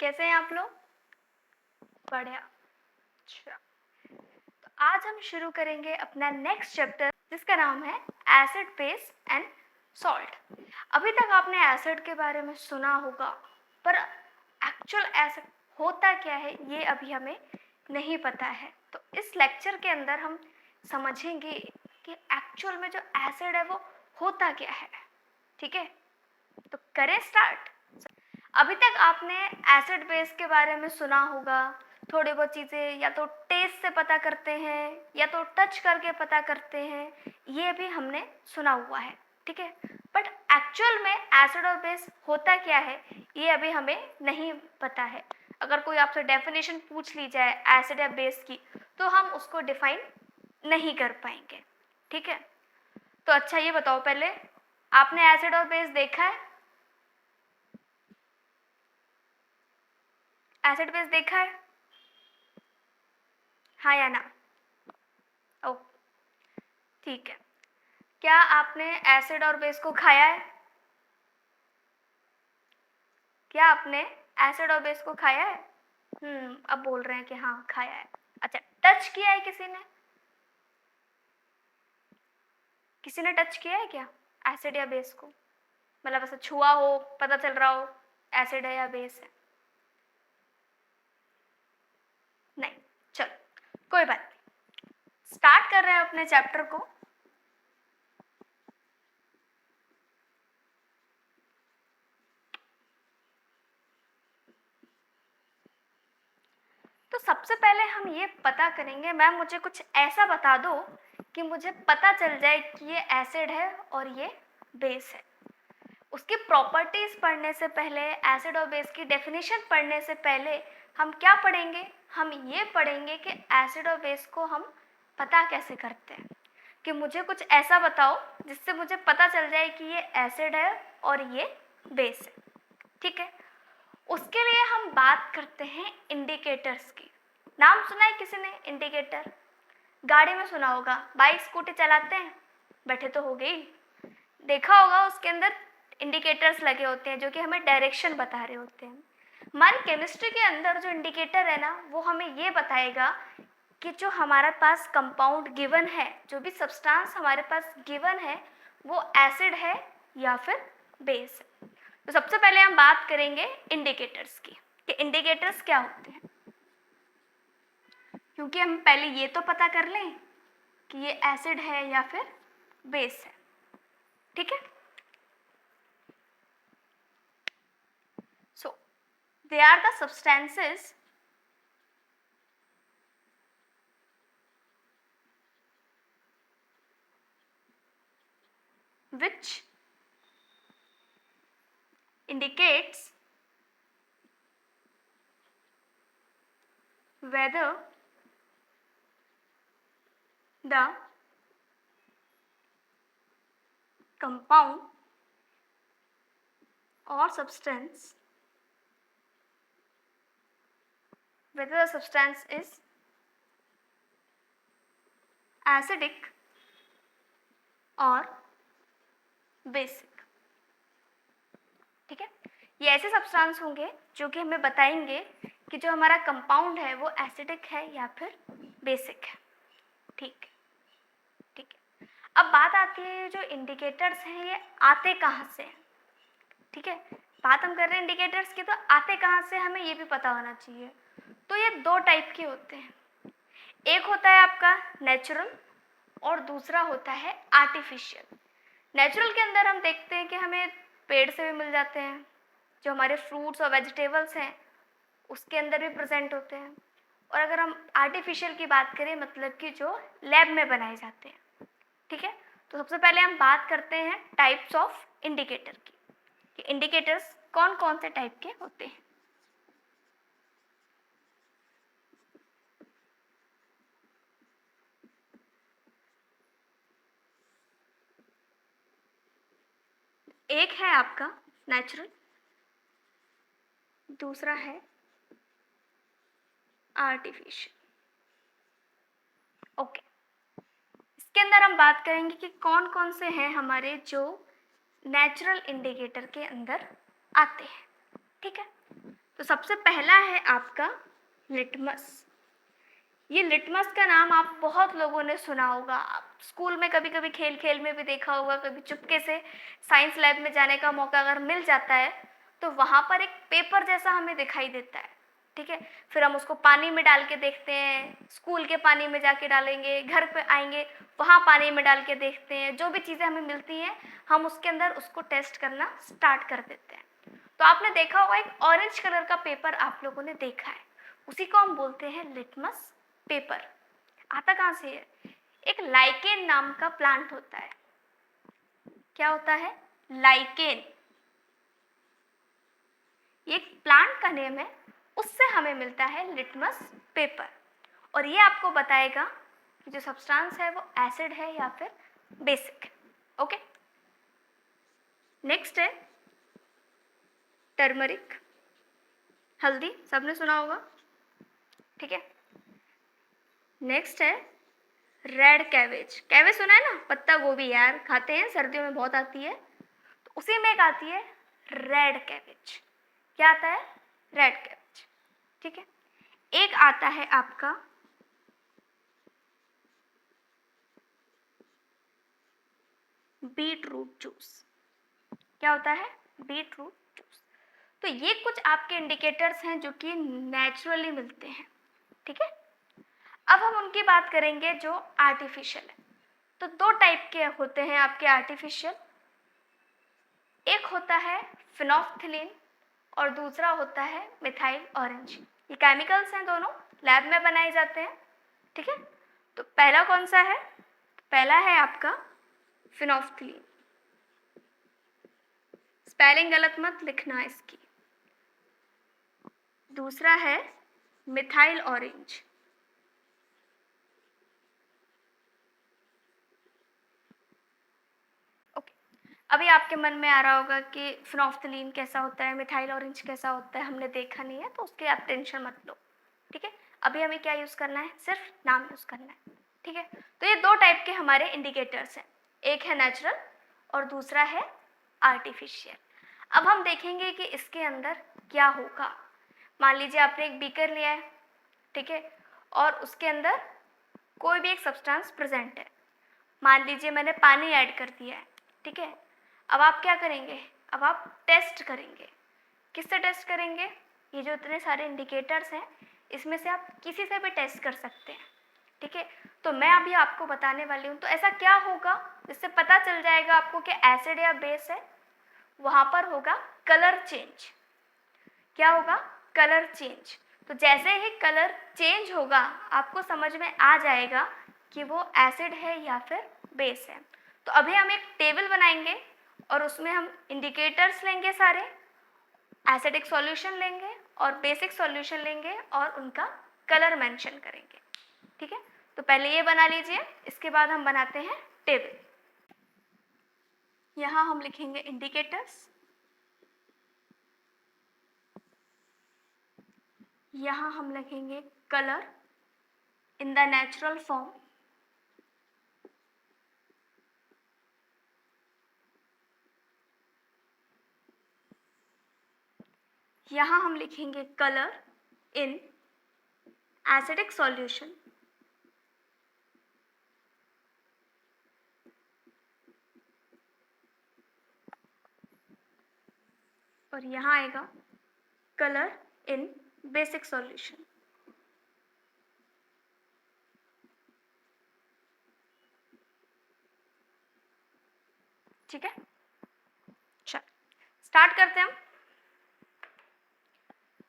कैसे हैं आप लोग? बढ़िया। अच्छा, तो आज हम शुरू करेंगे अपना नेक्स्ट चैप्टर जिसका नाम है एसिड बेस एंड सॉल्ट। अभी तक आपने एसिड के बारे में सुना होगा, पर एक्चुअल एसिड होता क्या है ये अभी हमें नहीं पता है। तो इस लेक्चर के अंदर हम समझेंगे कि एक्चुअल में जो एसिड है वो होता क्या है। ठीक है, तो करें स्टार्ट। अभी तक आपने एसिड बेस के बारे में सुना होगा, थोड़ी बहुत चीज़ें या तो टेस्ट से पता करते हैं या तो टच करके पता करते हैं, ये भी हमने सुना हुआ है। ठीक है, बट एक्चुअल में एसिड और बेस होता क्या है ये अभी हमें नहीं पता है। अगर कोई आपसे डेफिनेशन पूछ ली जाए एसिड या बेस की तो हम उसको डिफाइन नहीं कर पाएंगे। ठीक है, तो अच्छा ये बताओ, पहले आपने एसिड और बेस देखा है? एसिड बेस देखा है, हाँ या ना? ओ, ठीक है। क्या आपने एसिड और बेस को खाया है? क्या आपने एसिड और बेस को खाया है? अब बोल रहे हैं कि हाँ खाया है। अच्छा, टच किया है किसी ने? किसी ने टच किया है क्या एसिड या बेस को? मतलब ऐसा छुआ हो, पता चल रहा हो एसिड है या बेस है? नहीं, चलो कोई बात नहीं, स्टार्ट कर रहे हैं अपने चैप्टर को। तो सबसे पहले हम ये पता करेंगे, मैम मुझे कुछ ऐसा बता दो कि मुझे पता चल जाए कि ये एसिड है और ये बेस है। उसकी प्रॉपर्टीज पढ़ने से पहले, एसिड और बेस की डेफिनेशन पढ़ने से पहले हम क्या पढ़ेंगे? हम ये पढ़ेंगे कि एसिड और बेस को हम पता कैसे करते हैं। कि मुझे कुछ ऐसा बताओ जिससे मुझे पता चल जाए कि ये एसिड है और ये बेस है। ठीक है, उसके लिए हम बात करते हैं इंडिकेटर्स की। नाम सुना है किसी ने इंडिकेटर? गाड़ी में सुना होगा, बाइक स्कूटी चलाते हैं, बैठे तो हो गई, देखा होगा उसके अंदर इंडिकेटर्स लगे होते हैं जो कि हमें डायरेक्शन बता रहे होते हैं। हमारी केमिस्ट्री के अंदर जो इंडिकेटर है ना, वो हमें ये बताएगा कि जो हमारे पास कंपाउंड गिवन है, जो भी सब्सटेंस हमारे पास गिवन है, वो एसिड है या फिर बेस है। तो सबसे पहले हम बात करेंगे इंडिकेटर्स की कि इंडिकेटर्स क्या होते हैं, क्योंकि हम पहले ये तो पता कर लें कि ये एसिड है या फिर बेस है। ठीक है, so they are the substances which indicates whether the compound or substance, whether the substance is acidic और बेसिक। ठीक है, ये ऐसे सब्सटेंस होंगे जो कि हमें बताएंगे कि जो हमारा कंपाउंड है वो एसिडिक है या फिर बेसिक है। ठीक है, ठीक है। अब बात आती है जो इंडिकेटर्स हैं ये आते कहाँ से हैं। ठीक है, बात हम कर रहे हैं इंडिकेटर्स की, तो आते कहाँ से हमें ये भी पता होना चाहिए। तो ये दो टाइप के होते हैं, एक होता है आपका नेचुरल और दूसरा होता है आर्टिफिशियल। नेचुरल के अंदर हम देखते हैं कि हमें पेड़ से भी मिल जाते हैं, जो हमारे फ्रूट्स और वेजिटेबल्स हैं उसके अंदर भी प्रेजेंट होते हैं। और अगर हम आर्टिफिशियल की बात करें, मतलब कि जो लैब में बनाए जाते हैं। ठीक है, तो सबसे पहले हम बात करते हैं टाइप्स ऑफ इंडिकेटर की कि इंडिकेटर्स कौन कौन से टाइप के होते हैं। एक है आपका नेचुरल, दूसरा है आर्टिफिशियल। ओके, इसके अंदर हम बात करेंगे कि कौन कौन से हैं हमारे जो नेचुरल इंडिकेटर के अंदर आते हैं। ठीक है, तो सबसे पहला है आपका लिटमस। ये लिटमस का नाम आप बहुत लोगों ने सुना होगा। आप स्कूल में कभी कभी खेल खेल में भी देखा होगा, कभी चुपके से साइंस लैब में जाने का मौका अगर मिल जाता है तो वहाँ पर एक पेपर जैसा हमें दिखाई देता है, ठीक है। फिर हम उसको पानी में डाल के देखते हैं, स्कूल के पानी में जाके डालेंगे, घर पे आएंगे वहाँ पानी में डाल के देखते हैं, जो भी चीज़ें हमें मिलती हैं हम उसके अंदर उसको टेस्ट करना स्टार्ट कर देते हैं। तो आपने देखा होगा एक ऑरेंज कलर का पेपर आप लोगों ने देखा है, उसी को हम बोलते हैं लिटमस पेपर। आता कहाँ से है? एक लाइकेन नाम का प्लांट होता है। क्या होता है? लाइकेन। ये एक प्लांट का नेम है, उससे हमें मिलता है लिटमस पेपर। और ये आपको बताएगा कि जो सब्सटेंस है वो एसिड है या फिर बेसिक है। ओके, नेक्स्ट है टर्मरिक, हल्दी, सबने सुना होगा, ठीक है। नेक्स्ट है रेड कैबेज। कैबेज सुना है ना, पत्ता गोभी यार, खाते हैं, सर्दियों में बहुत आती है। तो उसी में एक आती है रेड कैबेज। क्या आता है? रेड कैबेज, ठीक है। एक आता है आपका बीट रूट जूस। क्या होता है? Beetroot juice. तो ये कुछ आपके इंडिकेटर्स हैं जो कि नेचुरली मिलते हैं, ठीक है। अब हम उनकी बात करेंगे जो आर्टिफिशियल है। तो दो टाइप के होते हैं आपके आर्टिफिशियल, एक होता है फिनोल्फ्थालीन और दूसरा होता है मिथाइल ऑरेंज। ये केमिकल्स हैं, दोनों लैब में बनाए जाते हैं, ठीक है। तो पहला कौन सा है? पहला है आपका फिनोल्फ्थालीन, स्पेलिंग गलत मत लिखना इसकी। दूसरा है मिथाइल ऑरेंज। ओके, अभी आपके मन में आ रहा होगा कि फिनोल्फ्थालीन कैसा होता है, मिथाइल ऑरेंज कैसा होता है, हमने देखा नहीं है, तो उसके आप टेंशन मत लो, ठीक है। अभी हमें क्या यूज़ करना है? सिर्फ नाम यूज़ करना है, ठीक है। तो ये दो टाइप के हमारे इंडिकेटर्स हैं, एक है नेचुरल और दूसरा है आर्टिफिशियल। अब हम देखेंगे कि इसके अंदर क्या होगा। मान लीजिए आपने एक बीकर लिया है, ठीक है, और उसके अंदर कोई भी एक सब्सटेंस प्रेजेंट है। मान लीजिए मैंने पानी ऐड कर दिया है, ठीक है। अब आप क्या करेंगे? अब आप टेस्ट करेंगे। किससे टेस्ट करेंगे? ये जो इतने सारे इंडिकेटर्स हैं इसमें से आप किसी से भी टेस्ट कर सकते हैं, ठीक है। तो मैं अभी आपको बताने वाली हूँ। तो ऐसा क्या होगा जिससे पता चल जाएगा आपको कि एसिड या बेस है? वहाँ पर होगा कलर चेंज। क्या होगा? Colour change. तो जैसे ही कलर चेंज होगा आपको समझ में आ जाएगा कि वो एसिड है या फिर बेस है। तो अभी हम एक टेबल बनाएंगे और उसमें हम इंडिकेटर्स लेंगे, सारे एसिडिक सॉल्यूशन लेंगे और बेसिक सॉल्यूशन लेंगे और उनका कलर मेंशन करेंगे, ठीक है। तो पहले ये बना लीजिए, इसके बाद हम बनाते हैं टेबल। यहाँ हम लिखेंगे इंडिकेटर्स, यहाँ हम लिखेंगे colour in the natural form, यहाँ हम लिखेंगे कलर इन एसिडिक सॉल्यूशन, और यहाँ आएगा कलर इन बेसिक सॉल्यूशन। ठीक है, चल स्टार्ट करते हैं हम।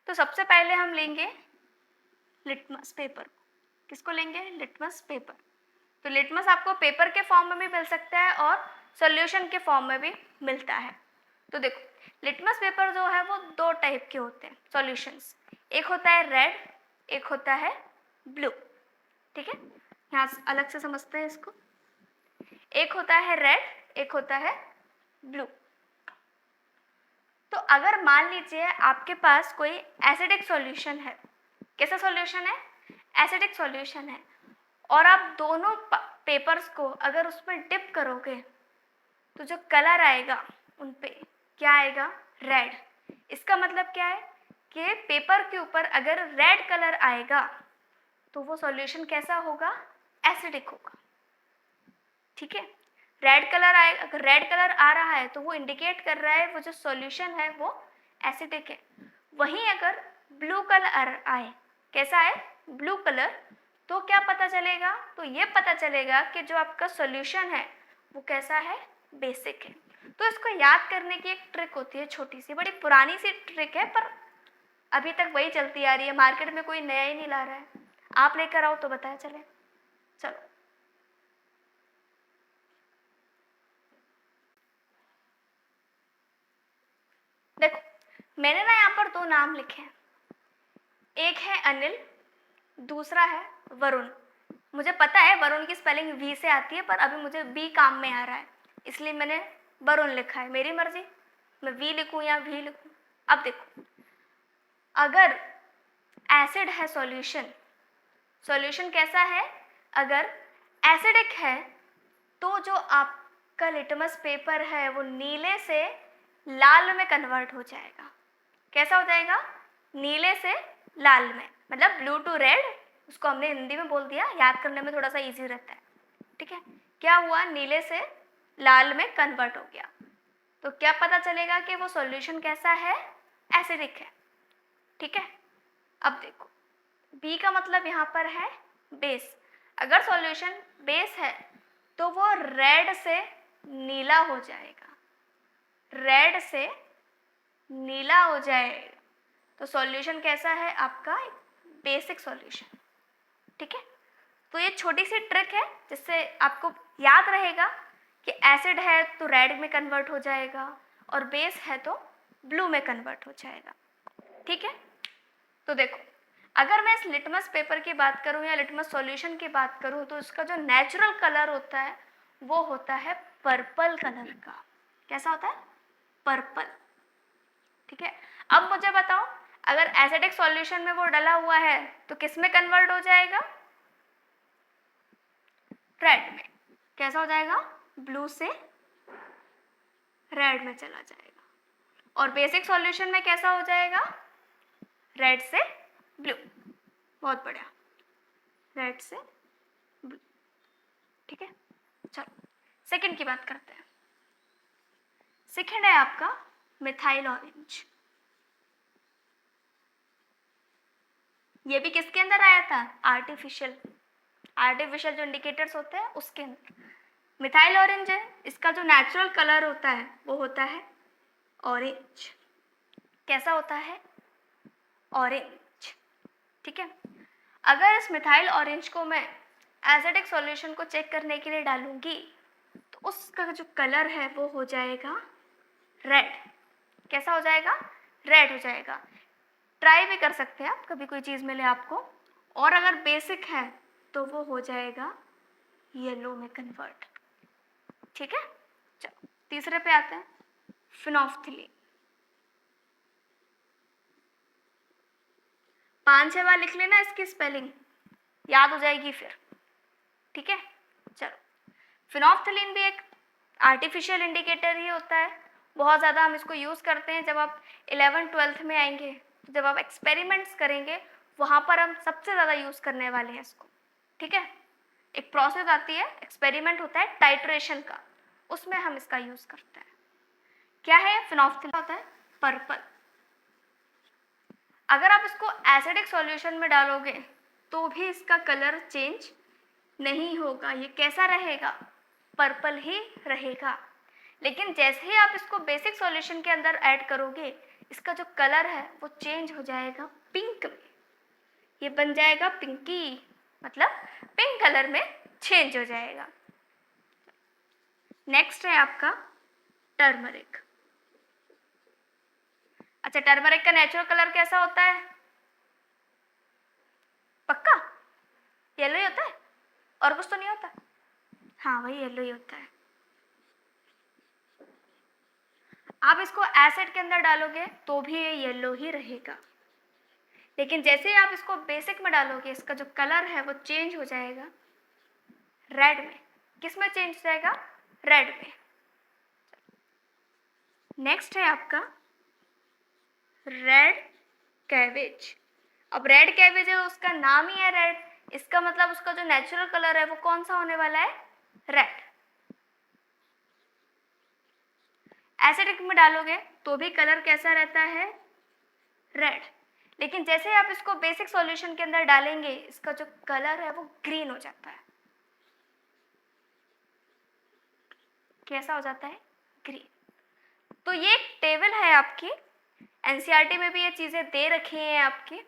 तो सबसे पहले हम लेंगे लिटमस पेपर। किसको लेंगे? Litmus paper. तो लिटमस आपको पेपर के फॉर्म में भी मिल सकता है और सॉल्यूशन के फॉर्म में भी मिलता है। तो देखो, लिटमस पेपर जो है वो दो टाइप के होते हैं सॉल्यूशंस, एक होता है रेड, एक होता है ब्लू, ठीक है। यहाँ अलग से समझते हैं इसको, एक होता है रेड, एक होता है ब्लू। तो अगर मान लीजिए आपके पास कोई एसिडिक सॉल्यूशन है, कैसा सॉल्यूशन है? एसिडिक सॉल्यूशन है, और आप दोनों पेपर्स को अगर उसमें डिप करोगे तो जो कलर आएगा उन पे क्या आएगा? रेड। इसका मतलब क्या है कि पेपर के ऊपर अगर रेड कलर आएगा तो वो सॉल्यूशन कैसा होगा? एसिडिक होगा। ठीक है, रेड कलर आए, अगर रेड कलर आ रहा है तो वो इंडिकेट कर रहा है वो जो सॉल्यूशन है वो एसिडिक है। वहीं अगर ब्लू कलर आए, कैसा है? ब्लू कलर, तो क्या पता चलेगा? तो ये पता चलेगा कि जो आपका सॉल्यूशन है वो कैसा है? बेसिक है। तो इसको याद करने की एक ट्रिक होती है, छोटी सी, बड़ी पुरानी सी ट्रिक है, पर अभी तक वही चलती आ रही है, मार्केट में कोई नया ही नहीं ला रहा है। आप लेकर आओ तो बताया चले। चलो, देखो मैंने ना यहाँ पर दो नाम लिखे हैं, एक है अनिल, दूसरा है वरुण। मुझे पता है वरुण की स्पेलिंग वी से आती है, पर अभी मुझे बी काम में आ रहा है, इसलिए मैंने वरुण लिखा है। मेरी मर्जी, मैं वी लिखूं या वी लिखूं। अब देखो, अगर एसिड है सॉल्यूशन, सॉल्यूशन कैसा है? अगर एसिडिक है तो जो आपका लिटमस पेपर है वो नीले से लाल में कन्वर्ट हो जाएगा। कैसा हो जाएगा? नीले से लाल में, मतलब ब्लू टू रेड, उसको हमने हिंदी में बोल दिया, याद करने में थोड़ा सा इजी रहता है। ठीक है, क्या हुआ? नीले से लाल में कन्वर्ट हो गया। तो क्या पता चलेगा कि वो सॉल्यूशन कैसा है? एसिडिक है। ठीक है, अब देखो बी का मतलब यहाँ पर है बेस। अगर सॉल्यूशन बेस है तो वो रेड से नीला हो जाएगा, रेड से नीला हो जाएगा। तो सॉल्यूशन कैसा है आपका? Basic solution. ठीक है, तो ये छोटी सी ट्रिक है जिससे आपको याद रहेगा कि एसिड है तो रेड में कन्वर्ट हो जाएगा और बेस है तो ब्लू में कन्वर्ट हो जाएगा। ठीक है, तो देखो अगर मैं इस लिटमस पेपर की बात करूं या लिटमस सॉल्यूशन की बात करूं तो इसका जो नेचुरल कलर होता है वो होता है पर्पल कलर का। कैसा होता है? पर्पल। ठीक है, अब मुझे बताओ, अगर एसिडिक सॉल्यूशन में वो डला हुआ है तो किस में कन्वर्ट हो जाएगा? रेड में। कैसा हो जाएगा? ब्लू से रेड में चला जाएगा। और बेसिक सॉल्यूशन में कैसा हो जाएगा? रेड से ब्लू। बहुत बढ़िया, रेड से ब्लू। ठीक है, चलो सेकंड की बात करते हैं। सेकंड है आपका मिथाइल ऑरेंज। ये भी किसके अंदर आया था? आर्टिफिशियल जो इंडिकेटर्स होते हैं उसके अंदर। मिथाइल ऑरेंज है, इसका जो नेचुरल कलर होता है वो होता है ऑरेंज। कैसा होता है? ऑरेंज। ठीक है, अगर इस मिथाइल ऑरेंज को मैं एसिडिक सॉल्यूशन को चेक करने के लिए डालूंगी तो उसका जो कलर है वो हो जाएगा रेड। कैसा हो जाएगा? रेड हो जाएगा। ट्राई भी कर सकते हैं आप, कभी कोई चीज़ मिले आपको। और अगर बेसिक है तो वो हो जाएगा येलो में कन्वर्ट। ठीक है, चलो तीसरे पे आते हैं, फिनोफ्थिलीन। 5-6 बार लिख लेना, इसकी स्पेलिंग याद हो जाएगी फिर। ठीक है, चलो फिनोफ्थिलीन भी एक आर्टिफिशियल इंडिकेटर ही होता है। बहुत ज़्यादा हम इसको यूज़ करते हैं जब आप 11th-12th में आएंगे, तो जब आप एक्सपेरिमेंट्स करेंगे वहाँ पर हम सबसे ज़्यादा यूज़ करने वाले हैं इसको। ठीक है, एक प्रोसेस आती है, एक्सपेरिमेंट होता है टाइट्रेशन का, उसमें हम इसका यूज़ करते हैं। क्या है? फिनोफ्थिलीन होता है पर्पल। अगर आप इसको एसिडिक सॉल्यूशन में डालोगे तो भी इसका कलर चेंज नहीं होगा, ये कैसा रहेगा? पर्पल ही रहेगा। लेकिन जैसे ही आप इसको बेसिक सॉल्यूशन के अंदर ऐड करोगे इसका जो कलर है वो चेंज हो जाएगा पिंक में, ये बन जाएगा पिंकी, मतलब पिंक कलर में चेंज हो जाएगा। नेक्स्ट है आपका टर्मरिक। अच्छा, टर्मरिक का नेचुरल कलर कैसा होता है? पक्का येलो ही होता है, और कुछ तो नहीं होता? हाँ, वही येलो ही होता है। आप इसको एसिड के अंदर डालोगे तो भी ये येलो ही रहेगा, लेकिन जैसे ही आप इसको बेसिक में डालोगे इसका जो कलर है वो चेंज हो जाएगा रेड में। किस में चेंज हो जाएगा? रेड में। नेक्स्ट है आपका रेड कैबेज। अब रेड कैबेज है, उसका नाम ही है रेड, इसका मतलब उसका जो नेचुरल कलर है वो कौन सा होने वाला है? रेड। एसिडिक में डालोगे तो भी कलर कैसा रहता है? रेड। लेकिन जैसे आप इसको बेसिक सॉल्यूशन के अंदर डालेंगे, इसका जो कलर है वो ग्रीन हो जाता है। कैसा हो जाता है? ग्रीन। तो ये एक टेबल है आपकी, एनसीईआरटी में भी ये चीज़ें दे रखी हैं आपकी।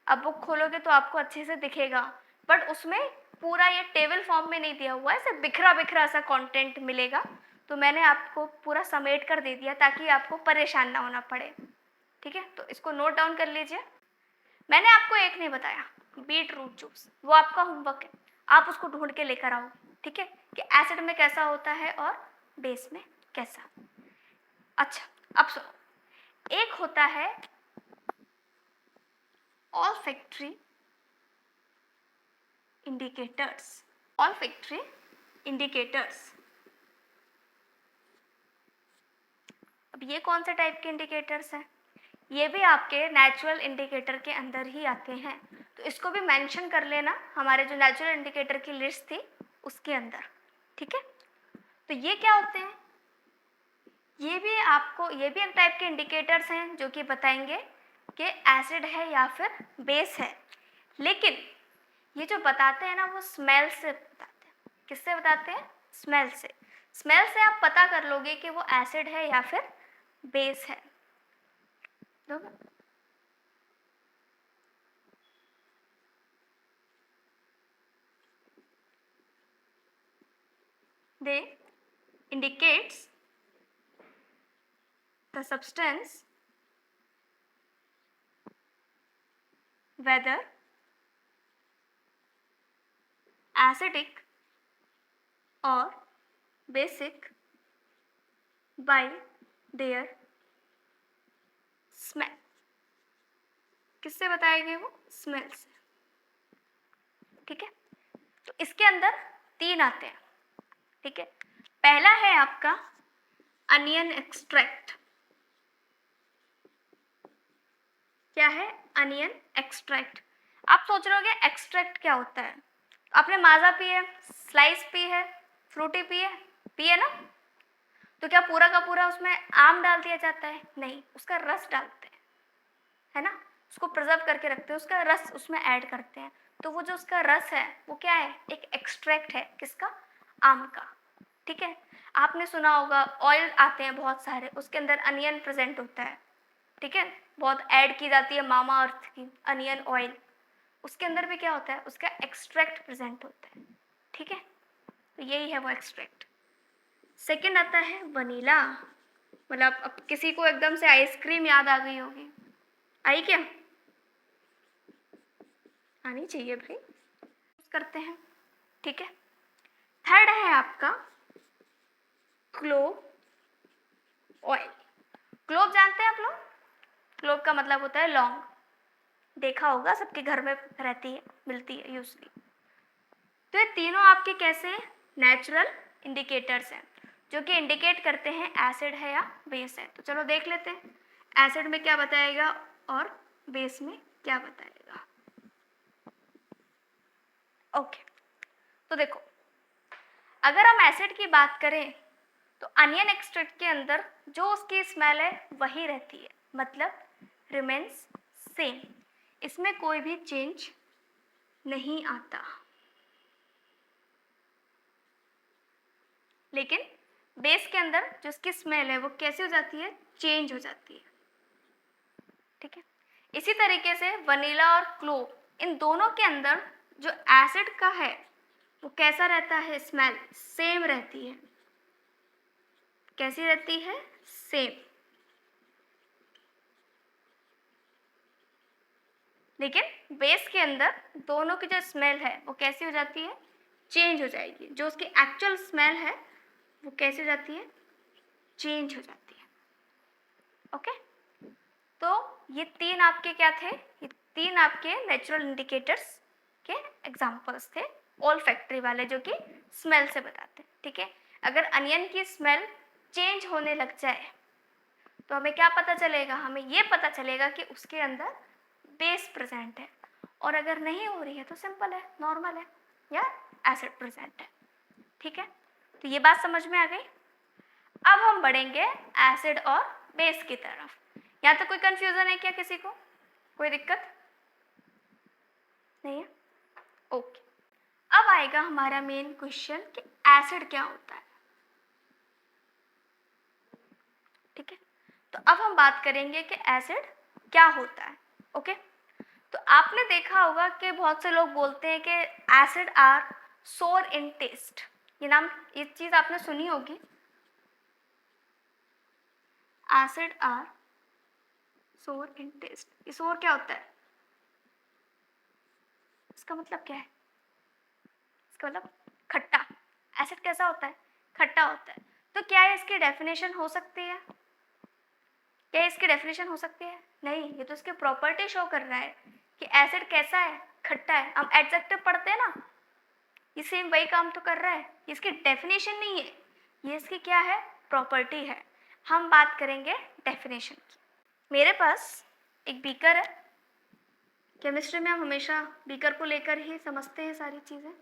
अब बुक खोलोगे तो आपको अच्छे से दिखेगा, बट उसमें पूरा ये टेबल फॉर्म में नहीं दिया हुआ है, सिर्फ बिखरा बिखरा सा कंटेंट मिलेगा। तो मैंने आपको पूरा समेट कर दे दिया ताकि आपको परेशान ना होना पड़े। ठीक है, तो इसको नोट डाउन कर लीजिए। मैंने आपको एक नहीं बताया, बीट रूट जूस, वो आपका होमवर्क है, आप उसको ढूंढ के लेकर आओ। ठीक है, कि एसिड में कैसा होता है और बेस में कैसा। अच्छा, अब सुनो, एक होता है olfactory indicators। olfactory indicators, अब ये कौन से टाइप के इंडिकेटर्स हैं? ये भी आपके नेचुरल इंडिकेटर के अंदर ही आते हैं, तो इसको भी मेंशन कर लेना हमारे जो नेचुरल इंडिकेटर की लिस्ट थी उसके अंदर। ठीक है, तो ये क्या होते हैं? ये भी एक टाइप के इंडिकेटर्स हैं जो कि बताएंगे कि एसिड है या फिर बेस है। लेकिन ये जो बताते हैं ना, वो स्मेल से बताते हैं। किससे बताते हैं? स्मेल से। स्मेल से आप पता कर लोगे कि वो एसिड है या फिर बेस है। They indicates the substance whether acidic or basic by their smell। किससे बताएंगे? वो स्मेल से। ठीक है, तो इसके अंदर 3 आते हैं। ठीक है, पहला है आपका अनियन एक्सट्रैक्ट। क्या है? Onion extract. आप सोच रहे होगे एक्सट्रैक्ट क्या होता है? आपने माजा पी है, स्लाइस पी है, फ्रूटी पी है ना? तो क्या पूरा का पूरा उसमें आम डाल दिया जाता है? नहीं, उसका रस डालते हैं, है ना? उसको प्रिजर्व करके रखते हैं, उसका रस उसमें ऐड करते हैं। तो वो जो उसका रस है वो क्या है? एक एक्सट्रैक्ट है। किसका? आम का। ठीक है, आपने सुना होगा ऑयल आते हैं बहुत सारे, उसके अंदर अनियन प्रेजेंट होता है। ठीक है, बहुत ऐड की जाती है मामा अर्थ की अनियन ऑयल, उसके अंदर भी क्या होता है? उसका एक्सट्रैक्ट प्रेजेंट होता है। ठीक है, तो यही है वो एक्सट्रैक्ट। सेकंड आता है वनीला। मतलब अब किसी को एकदम से आइसक्रीम याद आ गई होगी, आई क्या? आनी चाहिए भाई, करते हैं। ठीक है, थर्ड है आपका क्लोव ऑयल। क्लोव जानते हैं आप लोग? क्लोव का मतलब होता है लौंग, देखा होगा सबके घर में रहती है, मिलती है यूजली। तो ये तीनों आपके कैसे नेचुरल इंडिकेटर्स हैं जो कि इंडिकेट करते हैं एसिड है या बेस है। तो चलो देख लेते हैं एसिड में क्या बताएगा और बेस में क्या बताएगा। ओके, तो देखो, अगर हम एसिड की बात करें तो अनियन एक्सट्रैक्ट के अंदर जो उसकी स्मेल है वही रहती है, मतलब रिमेन्स सेम, इसमें कोई भी चेंज नहीं आता। लेकिन बेस के अंदर जो उसकी स्मेल है वो कैसे हो जाती है? चेंज हो जाती है। ठीक है, इसी तरीके से वनीला और क्लोव, इन दोनों के अंदर जो एसिड का है वो कैसा रहता है? स्मेल सेम रहती है। कैसी रहती है? सेम। लेकिन बेस के अंदर दोनों की जो स्मेल है वो कैसी हो जाती है? चेंज हो जाएगी। जो उसकी एक्चुअल स्मेल है वो कैसी हो जाती है? चेंज हो जाती है। ओके, तो ये 3 आपके क्या थे? ये 3 आपके नेचुरल इंडिकेटर्स के एग्जाम्पल्स थे, ऑल्फैक्टरी वाले, जो कि स्मेल से बताते हैं। ठीक है, अगर अनियन की स्मेल चेंज होने लग जाए तो हमें क्या पता चलेगा? हमें ये पता चलेगा कि उसके अंदर बेस प्रेजेंट है, और अगर नहीं हो रही है तो सिंपल है, नॉर्मल है, या एसिड प्रेजेंट है। ठीक है, तो ये बात समझ में आ गई। अब हम बढ़ेंगे एसिड और बेस की तरफ। यहाँ तक कोई कंफ्यूजन है क्या किसी को? कोई दिक्कत नहीं है? ओके, अब आएगा हमारा मेन क्वेश्चन कि एसिड क्या होता है। ठीक है, तो अब हम बात करेंगे कि एसिड क्या होता है। ओके, तो आपने देखा होगा कि बहुत से लोग बोलते हैं कि एसिड आर सोर इन टेस्ट। ये चीज आपने सुनी होगी, एसिड आर सोर इन टेस्ट। ये सोर क्या होता है? इसका मतलब क्या है? इसका मतलब खट्टा। एसिड कैसा होता है? खट्टा होता है। तो क्या इसकी डेफिनेशन हो सकती है? क्या इसकी डेफिनेशन हो सकती है? नहीं, ये तो इसकी प्रॉपर्टी शो कर रहा है कि एसिड कैसा है, खट्टा है। हम एडजेक्टिव पढ़ते हैं ना, ये सेम वही काम तो कर रहा है। इसकी डेफिनेशन नहीं है, ये इसकी क्या है? प्रॉपर्टी है। हम बात करेंगे डेफिनेशन की। मेरे पास एक बीकर है। केमिस्ट्री में हम हमेशा बीकर को लेकर ही समझते हैं सारी चीज़ें।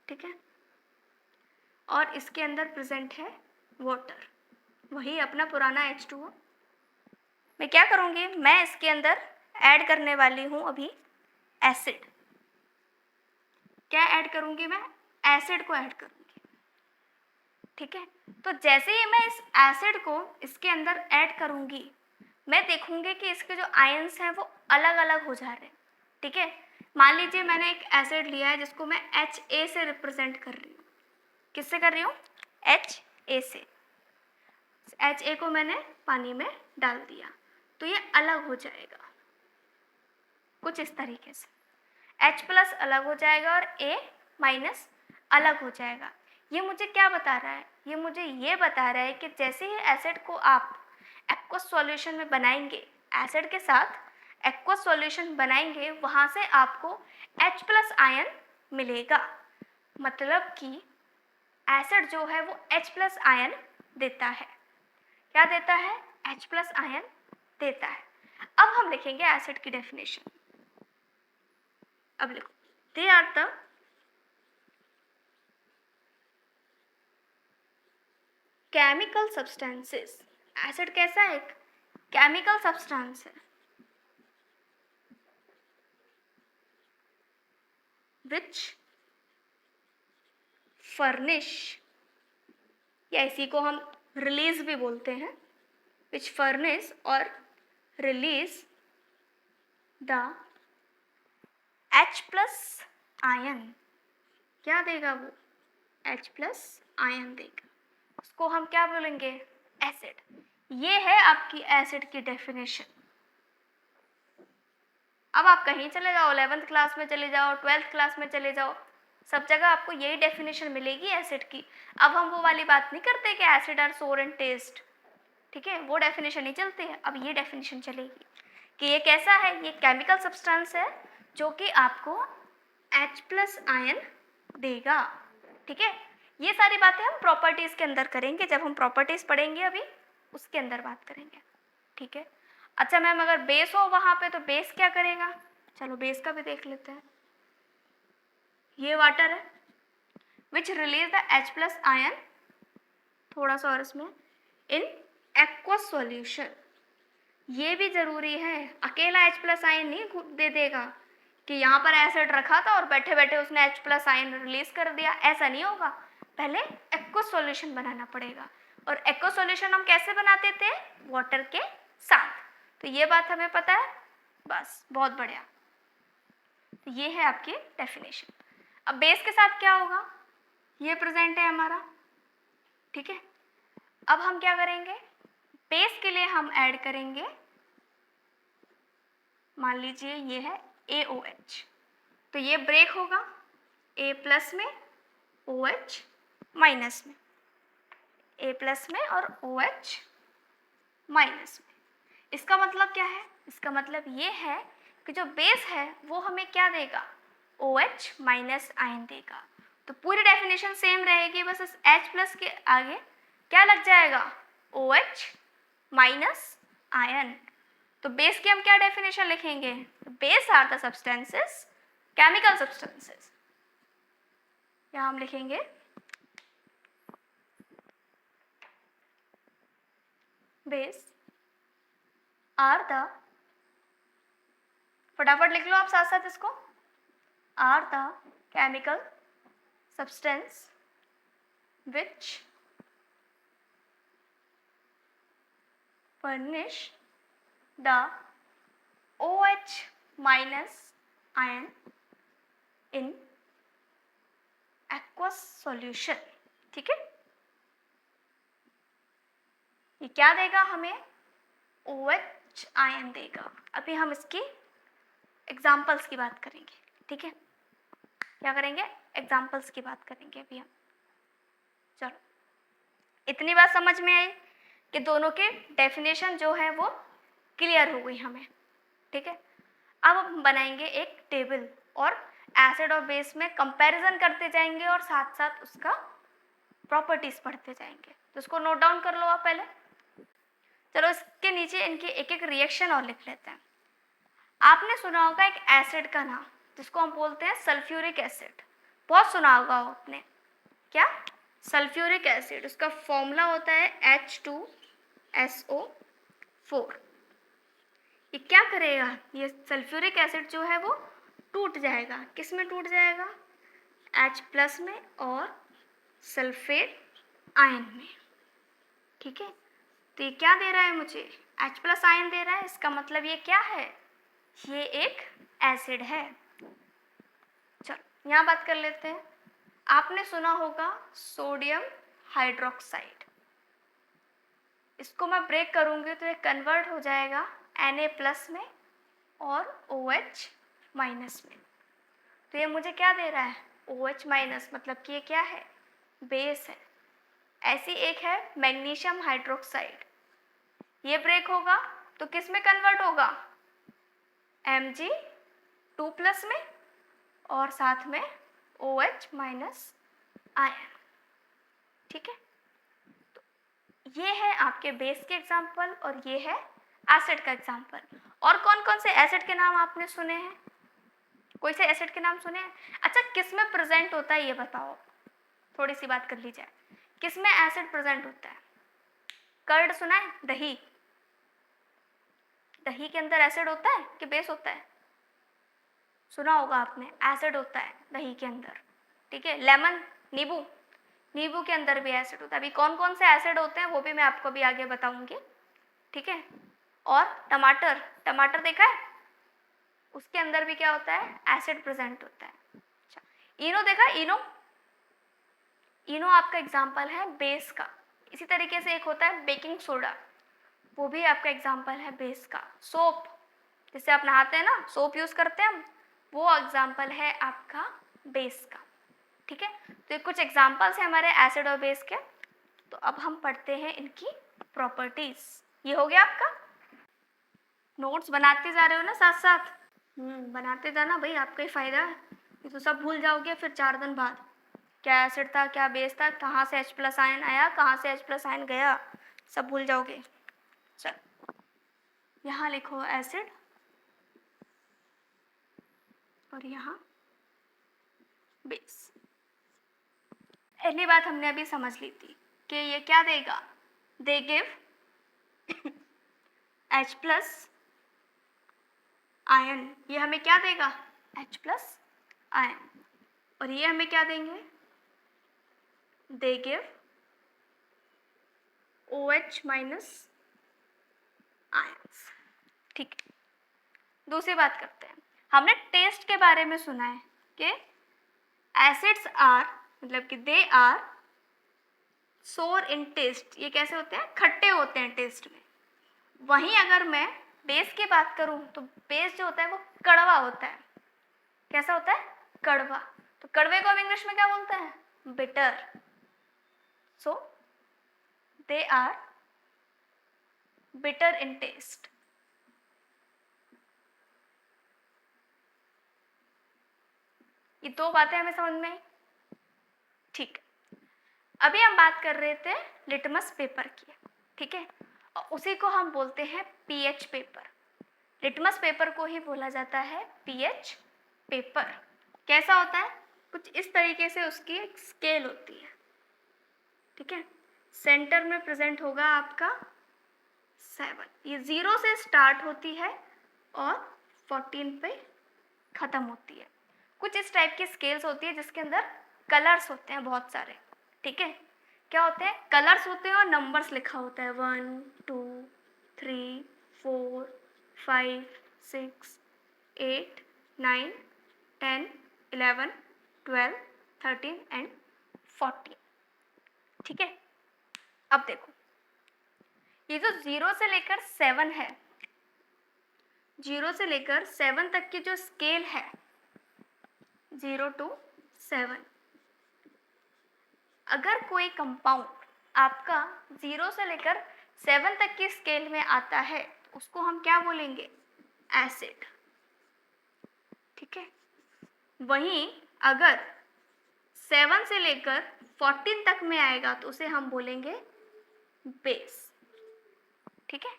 ठीक है, और इसके अंदर प्रेजेंट है वाटर, वही अपना पुराना H2O। मैं क्या करूँगी, मैं इसके अंदर ऐड करने वाली हूँ अभी एसिड। क्या ऐड करूँगी मैं? एसिड को ऐड करूँगी। ठीक है, तो जैसे ही मैं इस एसिड को इसके अंदर ऐड करूँगी, मैं देखूँगी कि इसके जो आयंस हैं वो अलग अलग हो जा रहे हैं। ठीक है, मान लीजिए मैंने एक एसिड लिया है जिसको मैं Ha से रिप्रेजेंट कर रही हूँ। किससे कर रही हूँ? Ha से। Ha को मैंने पानी में डाल दिया तो ये अलग हो जाएगा कुछ इस तरीके से। H+ अलग हो जाएगा और A- अलग हो जाएगा। ये मुझे क्या बता रहा है? ये मुझे ये बता रहा है कि जैसे ही एसिड को आप एक्वस सॉल्यूशन में बनाएंगे, एसिड के साथ एक्वस सॉल्यूशन बनाएंगे, वहाँ से आपको H+ आयन मिलेगा। मतलब कि एसिड जो है वो H+ आयन देता है। क्या देता है? H+ आयन देता है। अब हम लिखेंगे एसिड की डेफिनेशन। अब लिखो, they are the chemical substances. Acid कैसा है? एक केमिकल सब्सटेंस है विच फर्निश, या इसी को हम रिलीज भी बोलते हैं, विच फर्निश और रिलीज द H+ आयन। क्या देगा वो? H+ आयन देगा। उसको हम क्या बोलेंगे? एसिड। ये है आपकी एसिड की डेफिनेशन। अब आप कहीं चले जाओ, 11th क्लास में चले जाओ, 12th क्लास में चले जाओ, सब जगह आपको यही डेफिनेशन मिलेगी एसिड की। अब हम वो वाली बात नहीं करते कि एसिड आर सोर इन टेस्ट। ठीक है, वो डेफिनेशन नहीं चलती है, अब ये डेफिनेशन चलेगी कि ये कैसा है? ये केमिकल सब्सटेंस है जो कि आपको H+ आयन देगा। ठीक है, ये सारी बातें हम प्रॉपर्टीज़ के अंदर करेंगे, जब हम प्रॉपर्टीज़ पढ़ेंगे अभी उसके अंदर बात करेंगे। ठीक है, अच्छा मैम अगर बेस हो वहाँ पे तो बेस क्या करेगा? चलो बेस का भी देख लेते हैं। ये वाटर है विच रिलीज द H+ आयन, थोड़ा सा और इसमें, इन एक्वस सॉल्यूशन। ये भी जरूरी है, अकेला H+ आयन नहीं दे देगा कि यहाँ पर एसिड रखा था और बैठे बैठे उसने H+ आयन रिलीज कर दिया, ऐसा नहीं होगा। पहले एक्वस सॉल्यूशन बनाना पड़ेगा, और एक्वस सॉल्यूशन हम कैसे बनाते थे? वाटर के साथ। तो ये बात हमें पता है, बस बहुत बढ़िया। तो ये है आपकी डेफिनेशन। अब बेस के साथ क्या होगा? ये प्रेजेंट है हमारा। ठीक है, अब हम क्या करेंगे? बेस के लिए हम ऐड करेंगे, मान लीजिए ये है AOH, तो ये ब्रेक होगा A+ में, OH- में, A+ में और OH- में। इसका मतलब क्या है? इसका मतलब ये है कि जो बेस है वो हमें क्या देगा? OH- आयन देगा। तो पूरी डेफिनेशन सेम रहेगी, बस इस H+ के आगे क्या लग जाएगा? OH- ion. तो बेस की हम क्या डेफिनेशन लिखेंगे? Bases are the substances, chemical substances, यहाँ हम लिखेंगे बेस आर द, फटाफट लिख लो आप साथ साथ इसको, are the chemical substance which furnish the OH minus ion in aqueous solution। ठीक है, ये क्या देगा हमें? OH आयन देगा। अभी हम इसकी एग्जाम्पल्स की बात करेंगे। ठीक है, क्या करेंगे? एग्जाम्पल्स की बात करेंगे अभी हम। चलो, इतनी बात समझ में आई कि दोनों के डेफिनेशन जो है वो क्लियर हो गई हमें। ठीक है, अब हम बनाएंगे एक टेबल और एसिड और बेस में कंपैरिजन करते जाएंगे और साथ साथ उसका प्रॉपर्टीज पढ़ते जाएंगे। तो उसको नोट डाउन कर लो आप पहले। चलो, इसके नीचे इनके एक एक रिएक्शन और लिख लेते हैं। आपने सुना होगा एक एसिड का नाम जिसको हम बोलते हैं सल्फ्यूरिक एसिड, बहुत सुना होगा आपने। क्या? सल्फ्यूरिक एसिड, उसका फॉर्मूला होता है H2SO4। ये क्या करेगा? ये सल्फ्यूरिक एसिड जो है वो टूट जाएगा। किस में टूट जाएगा? H+ में और सल्फेट आयन में। ठीक है, तो ये क्या दे रहा है मुझे? H+ आयन दे रहा है। इसका मतलब ये क्या है? ये एक एसिड है। चलो, यहाँ बात कर लेते हैं। आपने सुना होगा सोडियम हाइड्रोक्साइड, इसको मैं ब्रेक करूँगी तो ये कन्वर्ट हो जाएगा Na+ में और OH- में। तो ये मुझे क्या दे रहा है? OH-, मतलब कि ये क्या है? बेस है। ऐसी एक है मैग्नीशियम हाइड्रोक्साइड, ये ब्रेक होगा तो किस में कन्वर्ट होगा? Mg2+ में और साथ में OH- आयन। ठीक है, तो ये है आपके बेस के एग्जाम्पल और ये है एसिड का एग्जाम्पल। और कौन कौन से एसिड के नाम आपने सुने हैं? कोई से एसिड के नाम सुने हैं? अच्छा, किस में प्रेजेंट होता है ये बताओ, थोड़ी सी बात कर ली जाए। किस में एसिड प्रेजेंट होता है? कर्ड सुना है? दही, दही के अंदर एसिड होता है कि बेस होता है? सुना होगा आपने, एसिड होता है दही के अंदर। ठीक है, लेमन, नींबू, नींबू के अंदर भी एसिड होता है। अभी कौन कौन से एसिड होते हैं वो भी मैं आपको भी आगे बताऊंगी। ठीक है, और टमाटर, टमाटर देखा है? उसके अंदर भी क्या होता है? एसिड प्रेजेंट होता है। अच्छा, इनो देखा? इनो, इनो आपका एग्जाम्पल है बेस का। इसी तरीके से एक होता है बेकिंग सोडा, वो भी आपका एग्जाम्पल है बेस का। सोप, जिससे आप नहाते हैं ना, सोप यूज़ करते हैं हम, वो एग्जाम्पल है आपका बेस का। ठीक है, तो ये कुछ एग्जाम्पल्स हैं हमारे एसिड और बेस के। तो अब हम पढ़ते हैं इनकी प्रॉपर्टीज। ये हो गया आपका। नोट्स बनाते जा रहे हो ना साथ साथ? बनाते जाना भाई, आपका ही फायदा है। ये तो सब भूल जाओगे फिर 4 दिन बाद, क्या एसिड था, क्या बेस था, कहाँ से H+ आयन आया, कहाँ से H+ आयन गया, सब भूल जाओगे। चल, यहाँ लिखो एसिड और यहाँ बेस। पहली बात हमने अभी समझ ली थी कि ये क्या देगा? They give H+ ion. ये हमें क्या देगा? H+ ion. और ये हमें क्या देंगे? They give OH- ions. ठीक है, दूसरी बात करते हैं। हमने टेस्ट के बारे में सुना है कि एसिड्स आर, मतलब कि दे आर सोर इन टेस्ट। ये कैसे होते हैं? खट्टे होते हैं टेस्ट में। वहीं अगर मैं बेस की बात करूं तो बेस जो होता है वो कड़वा होता है। कैसा होता है? कड़वा। तो कड़वे को हम इंग्लिश में क्या बोलते हैं? Bitter. So they are bitter in taste. ये दो बातें हमें समझ में आई। ठीक है, अभी हम बात कर रहे थे लिटमस पेपर की। ठीक है, और उसी को हम बोलते हैं पीएच पेपर। लिटमस पेपर को ही बोला जाता है पीएच पेपर। कैसा होता है? कुछ इस तरीके से उसकी एक स्केल होती है, ठीक है। सेंटर में प्रेजेंट होगा आपका 7, ये 0 से स्टार्ट होती है और 14 पे ख़त्म होती है। कुछ इस टाइप की स्केल्स होती है जिसके अंदर कलर्स होते हैं बहुत सारे, ठीक है। क्या होते हैं? कलर्स होते हैं और नंबर्स लिखा होता है 1 2 3 4 5 6 8 9 10 11 12 13 एंड 14, ठीक है। अब देखो, ये जो 0 से लेकर 7 है, 0 से लेकर 7 तक की जो स्केल है 0 to 7, अगर कोई कंपाउंड आपका 0 से लेकर 7 तक की स्केल में आता है तो उसको हम क्या बोलेंगे? एसिड, ठीक है। वहीं अगर 7 से लेकर 14 तक में आएगा तो उसे हम बोलेंगे बेस, ठीक है।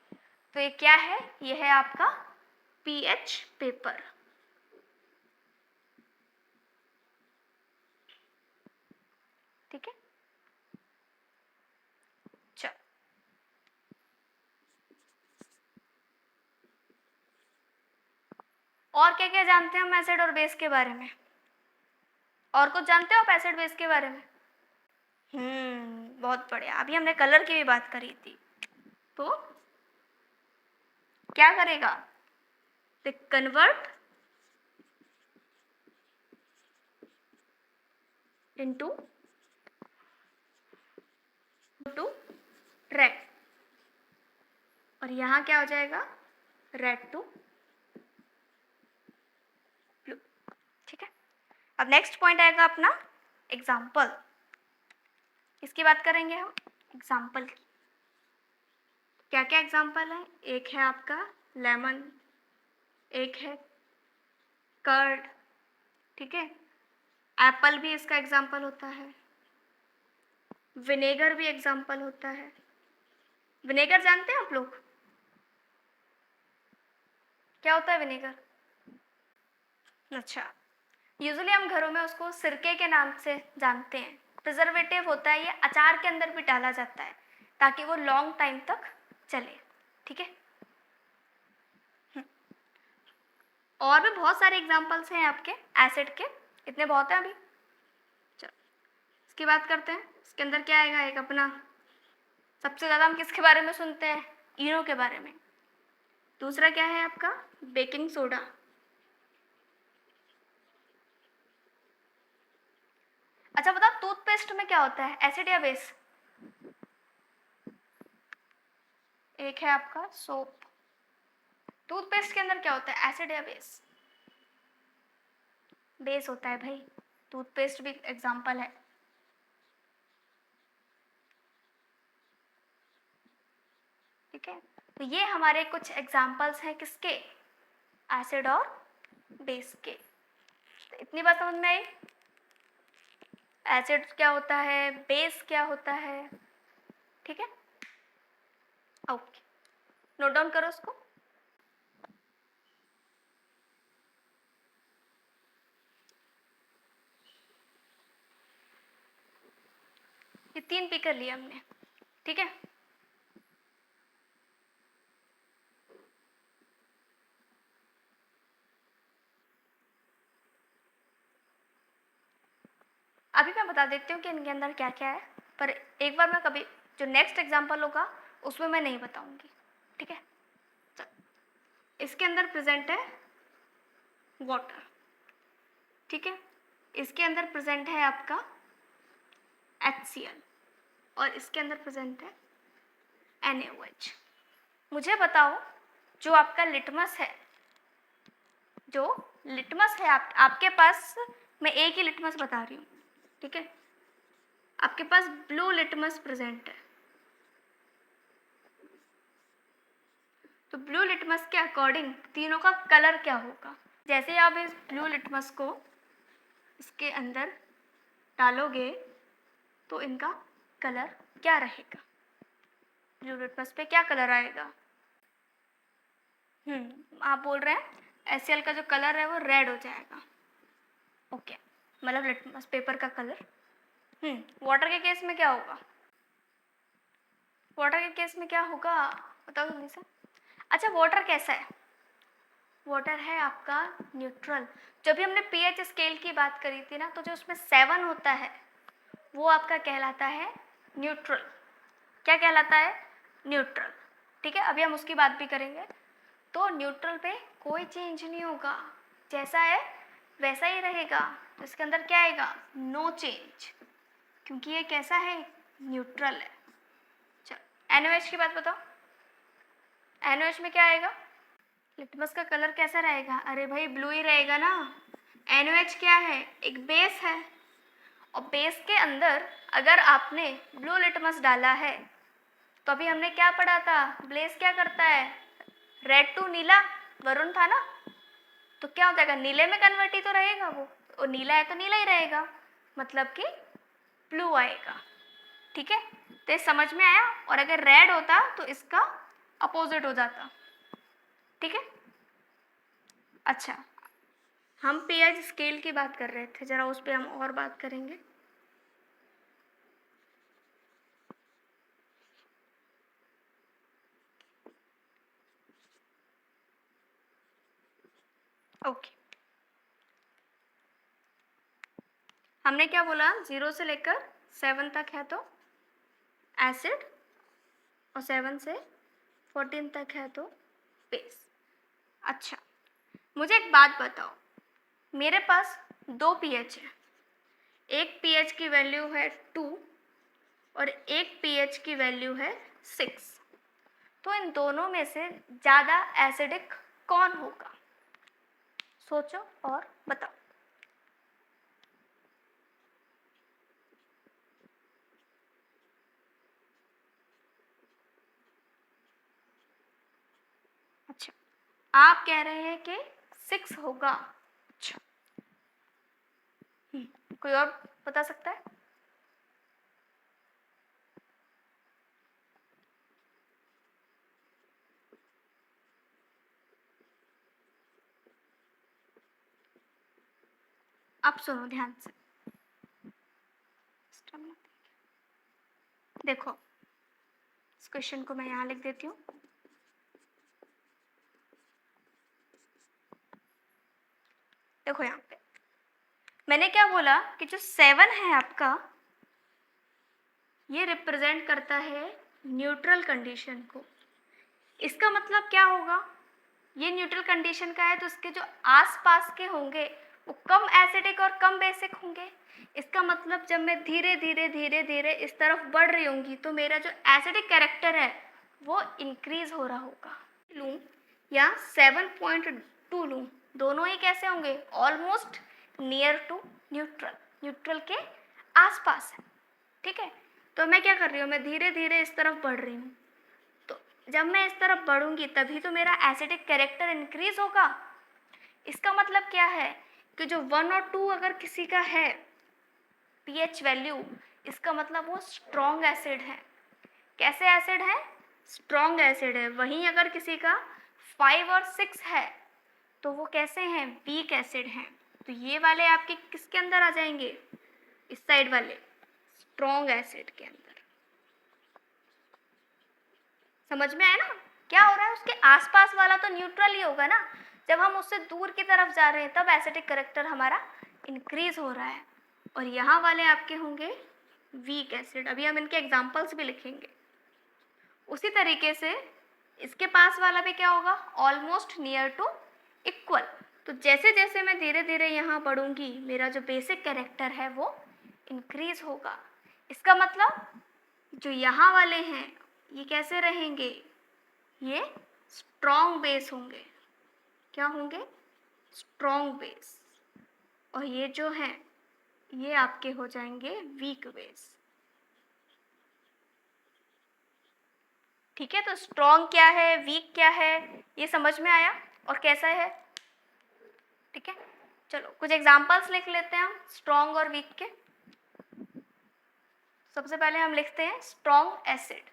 तो ये क्या है? ये है आपका पीएच पेपर, ठीक है। चलो, और क्या क्या जानते हैं हम एसिड और बेस के बारे में? और कुछ जानते हो आप एसिड बेस के बारे में? बहुत बढ़िया। अभी हमने कलर की भी बात करी थी, तो क्या करेगा? They convert into two red, और यहाँ क्या हो जाएगा? रेड टू ब्लू, ठीक है। अब नेक्स्ट पॉइंट आएगा अपना एग्जाम्पल। इसकी बात करेंगे हम, एग्जाम्पल की। क्या क्या एग्जाम्पल है? एक है आपका लेमन, एक है कर्ड, ठीक है। एप्पल भी इसका एग्जाम्पल होता है, विनेगर भी एग्जाम्पल होता है। विनेगर जानते हैं आप लोग? क्या होता है विनेगर? अच्छा, यूजुअली हम घरों में उसको सिरके के नाम से जानते हैं। प्रिजर्वेटिव होता है, ये अचार के अंदर भी डाला जाता है ताकि वो लॉन्ग टाइम तक चले, ठीक है। और भी बहुत सारे एग्जाम्पल्स हैं आपके एसिड के, इतने बहुत हैं अभी। चलो, इसकी बात करते हैं। इसके अंदर क्या आएगा? एक अपना सबसे ज़्यादा हम किसके बारे में सुनते हैं? इनो के बारे में। दूसरा क्या है आपका? Baking soda. अच्छा बताओ, टूथपेस्ट में क्या होता है, एसिड या बेस? एक है आपका सोप। टूथपेस्ट के अंदर क्या होता है, एसिड या बेस? बेस होता है भाई। टूथपेस्ट भी एग्जाम्पल है, ठीक है। तो ये हमारे कुछ एग्जाम्पल्स हैं किसके? एसिड और बेस के। तो इतनी बात समझ में आई? एसिड क्या होता है, बेस क्या होता है, ठीक है। ओके, नोट डाउन करो उसको। ये 3 पी कर लिया हमने, ठीक है। अभी मैं बता देती हूँ कि इनके अंदर क्या क्या है, पर एक बार मैं कभी जो नेक्स्ट एग्जाम्पल होगा उसमें मैं नहीं बताऊंगी, ठीक है। इसके अंदर प्रेजेंट है वाटर, ठीक है। इसके अंदर प्रेजेंट है आपका HCl और इसके अंदर प्रेजेंट है NaOH। मुझे बताओ, जो आपका लिटमस है, जो लिटमस है आपके पास, मैं एक ही लिटमस बता रही हूँ, ठीक है। आपके पास ब्लू लिटमस प्रेजेंट है, तो ब्लू लिटमस के अकॉर्डिंग तीनों का कलर क्या होगा? जैसे आप इस ब्लू लिटमस को इसके अंदर डालोगे तो इनका कलर क्या रहेगा? ब्लू लिटमस पे क्या कलर आएगा? आप बोल रहे हैं HCl का जो कलर है वो रेड हो जाएगा। ओके, मतलब लिटमस पेपर का कलर। वाटर के केस में क्या होगा? वाटर के केस में क्या होगा बताओ जल्दी से। अच्छा, वाटर कैसा है? वाटर है आपका न्यूट्रल। जब भी हमने पीएच स्केल की बात करी थी ना, तो जो उसमें 7 होता है वो आपका कहलाता है न्यूट्रल। क्या कहलाता है? न्यूट्रल। ठीक है, अभी हम उसकी बात भी करेंगे। तो न्यूट्रल पे कोई चेंज नहीं होगा, जैसा है वैसा ही रहेगा। तो इसके अंदर क्या आएगा? नो चेंज, क्योंकि ये कैसा है? न्यूट्रल है। चलो NaOH की बात बताओ। NaOH में क्या आएगा? लिटमस का कलर कैसा रहेगा? अरे भाई ब्लू ही रहेगा ना। NaOH क्या है? एक बेस है, और बेस के अंदर अगर आपने ब्लू लिटमस डाला है तो अभी हमने क्या पढ़ा था? बेस क्या करता है? रेड टू नीला, वरुण था ना। तो क्या हो जाएगा? नीले में कन्वर्ट ही तो रहेगा वो, और नीला है तो नीला ही रहेगा, मतलब कि ब्लू आएगा। ठीक है, तो ये समझ में आया। और अगर रेड होता तो इसका अपोजिट हो जाता। ठीक है, अच्छा, हम पीएच स्केल की बात कर रहे थे, जरा उस पर हम और बात करेंगे। ओके, हमने क्या बोला? 0 से लेकर 7 तक है तो एसिड, और 7 से 14 तक है तो बेस। अच्छा, मुझे एक बात बताओ, मेरे पास 2 पीएच है, एक पीएच की वैल्यू है 2 और एक पीएच की वैल्यू है 6। तो इन दोनों में से ज़्यादा एसिडिक कौन होगा? सोचो और बताओ। अच्छा, आप कह रहे हैं कि 6 होगा। अच्छा, कोई और बता सकता है? आप सुनो ध्यान से, देखो इस क्वेश्चन को मैं यहाँ लिख देती हूँ। देखो यहाँ पे मैंने क्या बोला कि जो 7 है आपका, ये रिप्रेजेंट करता है न्यूट्रल कंडीशन को। इसका मतलब क्या होगा? ये न्यूट्रल कंडीशन का है, तो इसके जो आसपास के होंगे वो कम एसिडिक और कम बेसिक होंगे। इसका मतलब जब मैं धीरे धीरे धीरे धीरे इस तरफ बढ़ रही होंगी तो मेरा जो एसिडिक कैरेक्टर है वो इंक्रीज हो रहा होगा। लूँ या 7.2 लूँ, दोनों ही कैसे होंगे? Almost near to neutral, neutral के आसपास है। ठीक है, तो मैं क्या कर रही हूँ? मैं धीरे धीरे इस तरफ बढ़ रही हूँ। तो जब मैं इस तरफ बढ़ूंगी तभी तो मेरा एसिडिक कैरेक्टर इंक्रीज होगा। इसका मतलब क्या है कि जो 1 और 2 अगर किसी का है पीएच वैल्यू, इसका मतलब वो स्ट्रॉन्ग एसिड है। कैसे एसिड है? स्ट्रॉन्ग एसिड है। वहीं अगर किसी का 5 और 6 है तो वो कैसे हैं? वीक एसिड हैं। तो ये वाले आपके किसके अंदर आ जाएंगे? इस साइड वाले स्ट्रॉन्ग एसिड के अंदर। समझ में आया ना क्या हो रहा है? उसके आसपास वाला तो न्यूट्रल ही होगा ना। जब हम उससे दूर की तरफ जा रहे हैं तब एसिडिक करेक्टर हमारा इंक्रीज हो रहा है, और यहाँ वाले आपके होंगे वीक एसिड। अभी हम इनके एग्जाम्पल्स भी लिखेंगे। उसी तरीके से इसके पास वाला भी क्या होगा? Almost near to equal. तो जैसे जैसे मैं धीरे धीरे यहाँ बढ़ूंगी मेरा जो बेसिक कैरेक्टर है वो इंक्रीज होगा। इसका मतलब जो यहाँ वाले हैं ये कैसे रहेंगे? ये स्ट्रॉन्ग बेस होंगे। क्या होंगे? Strong base. और ये जो हैं ये आपके हो जाएंगे वीक बेस। ठीक है, तो स्ट्रॉन्ग क्या है, वीक क्या है, ये समझ में आया और कैसा है? ठीक है, चलो कुछ एग्जांपल्स लिख लेते हैं हम स्ट्रॉन्ग और वीक के। सबसे पहले हम लिखते हैं स्ट्रॉन्ग एसिड।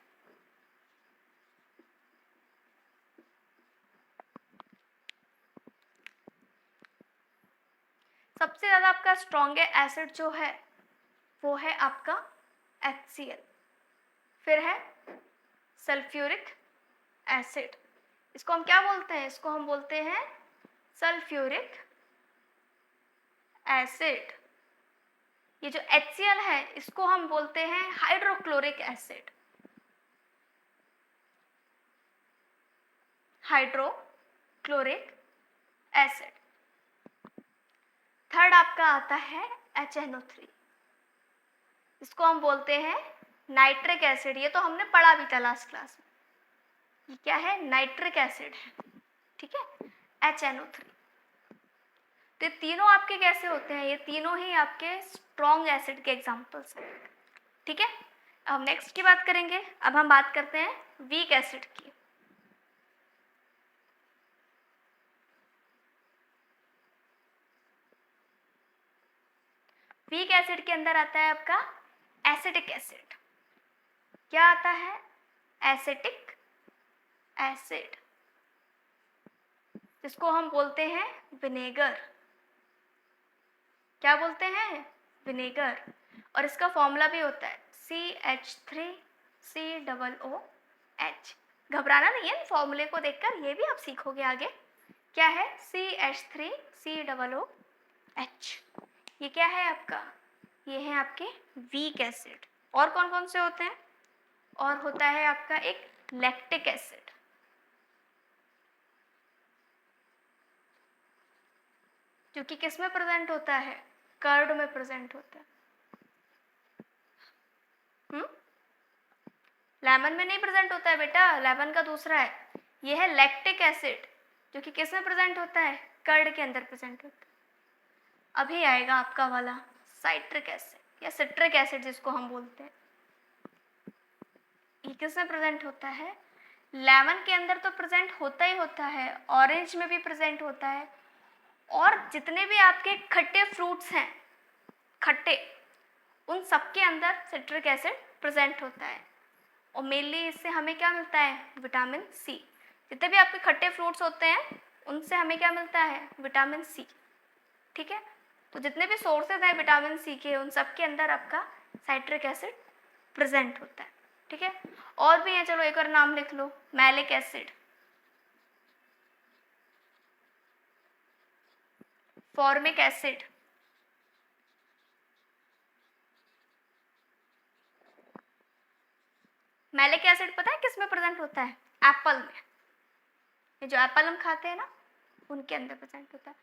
सबसे ज़्यादा आपका स्ट्रॉन्ग एसिड जो है वो है आपका HCl। फिर है सल्फ्यूरिक एसिड, इसको हम क्या बोलते हैं? इसको हम बोलते हैं सल्फ्यूरिक एसिड। ये जो HCl है इसको हम बोलते हैं hydrochloric acid. Hydrochloric acid. Third आपका आता है HNO3, इसको हम बोलते हैं नाइट्रिक एसिड। ये तो हमने पढ़ा भी था लास्ट क्लास में। ये क्या है? नाइट्रिक एसिड है, ठीक है, HNO3। तो ये तीनों आपके कैसे होते हैं? ये तीनों ही आपके स्ट्रॉन्ग एसिड के एग्जांपल्स हैं, ठीक है। अब हम नेक्स्ट की बात करेंगे। अब हम बात करते हैं वीक एसिड की। वीक एसिड के अंदर आता है आपका एसिटिक एसिड। क्या आता है? एसिटिक एसिड, जिसको हम बोलते हैं विनेगर। क्या बोलते हैं? विनेगर। और इसका फॉर्मूला भी होता है CH3COOH। घबराना नहीं है, फॉर्मूले को देखकर ये भी आप सीखोगे आगे। क्या है? CH3COOH। ये क्या है आपका? ये है आपके वीक एसिड। और कौन कौन से होते हैं? और होता है आपका एक लैक्टिक एसिड। जो कि किस में प्रेजेंट होता है? कर्ड में प्रेजेंट होता है। लेमन में नहीं प्रेजेंट होता है बेटा, लेमन का दूसरा है। ये है लैक्टिक एसिड, जो कि किस में प्रेजेंट होता है? कर्ड के अंदर प्रेजेंट होता है। अभी आएगा आपका वाला साइट्रिक एसिड या सिट्रिक एसिड जिसको हम बोलते हैं। ये किस में प्रेजेंट होता है? लेमन के अंदर तो प्रेजेंट होता ही होता है, ऑरेंज में भी प्रेजेंट होता है, और जितने भी आपके खट्टे फ्रूट्स हैं, खट्टे, उन सब के अंदर सिट्रिक एसिड प्रेजेंट होता है। और मेनली इससे हमें क्या मिलता है? Vitamin C. जितने भी आपके खट्टे फ्रूट्स होते हैं उनसे हमें क्या मिलता है? विटामिन सी, ठीक है। तो जितने भी सोर्सेज हैं विटामिन सी के, उन सब के अंदर आपका साइट्रिक एसिड प्रेजेंट होता है, ठीक है। और भी है, चलो एक और नाम लिख लो, malic acid, formic acid, malic acid पता है किस में प्रेजेंट होता है? एप्पल में। ये जो एप्पल हम खाते हैं ना, उनके अंदर प्रेजेंट होता है।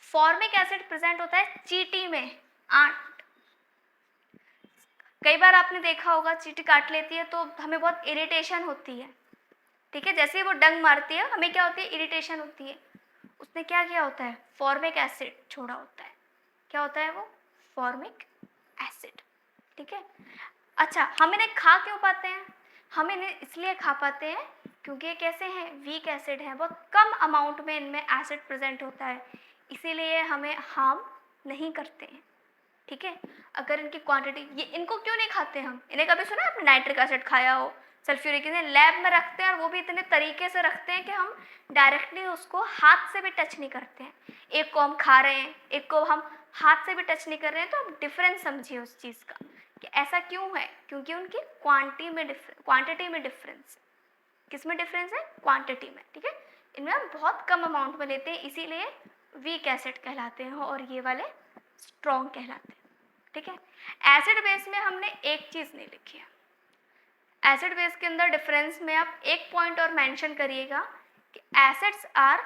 फॉर्मिक एसिड प्रेजेंट होता है चींटी में, आंट। कई बार आपने देखा होगा चींटी काट लेती है तो हमें बहुत इरिटेशन होती है, ठीक है। जैसे ही वो डंक मारती है हमें क्या होती है? इरिटेशन होती है। उसने क्या किया होता है? फॉर्मिक एसिड छोड़ा होता है। क्या होता है वो? फॉर्मिक एसिड, ठीक है। अच्छा, हम इन्हें खा क्यों पाते हैं? हम इन्हें इसलिए खा पाते हैं क्योंकि ये कैसे हैं? वीक एसिड हैं, बहुत कम अमाउंट में इनमें एसिड प्रेजेंट होता है, इसीलिए हमें हार्म नहीं करते हैं, ठीक है। अगर इनकी क्वांटिटी, ये इनको क्यों नहीं खाते हम? इन्हें कभी सुना आपने नाइट्रिक एसिड खाया हो, सल्फ्यूरिक एसिड? लैब में रखते हैं और वो भी इतने तरीके से रखते हैं कि हम डायरेक्टली उसको हाथ से भी टच नहीं करते हैं। एक को हम खा रहे हैं, एक को हम हाथ से भी टच नहीं कर रहे हैं, तो आप डिफरेंस समझिए उस चीज़ का कि ऐसा क्यों है। क्योंकि उनकी क्वांटिटी में डिफरेंस है। किस में डिफरेंस है? क्वांटिटी में, ठीक है। इनमें हम बहुत कम अमाउंट में लेते हैं, इसीलिए वीक एसिड कहलाते हैं और ये वाले स्ट्रॉन्ग कहलाते हैं, ठीक है। एसिड बेस में हमने एक चीज़ नहीं लिखी है। एसिड बेस के अंदर डिफरेंस में आप एक पॉइंट और मेंशन करिएगा कि acids are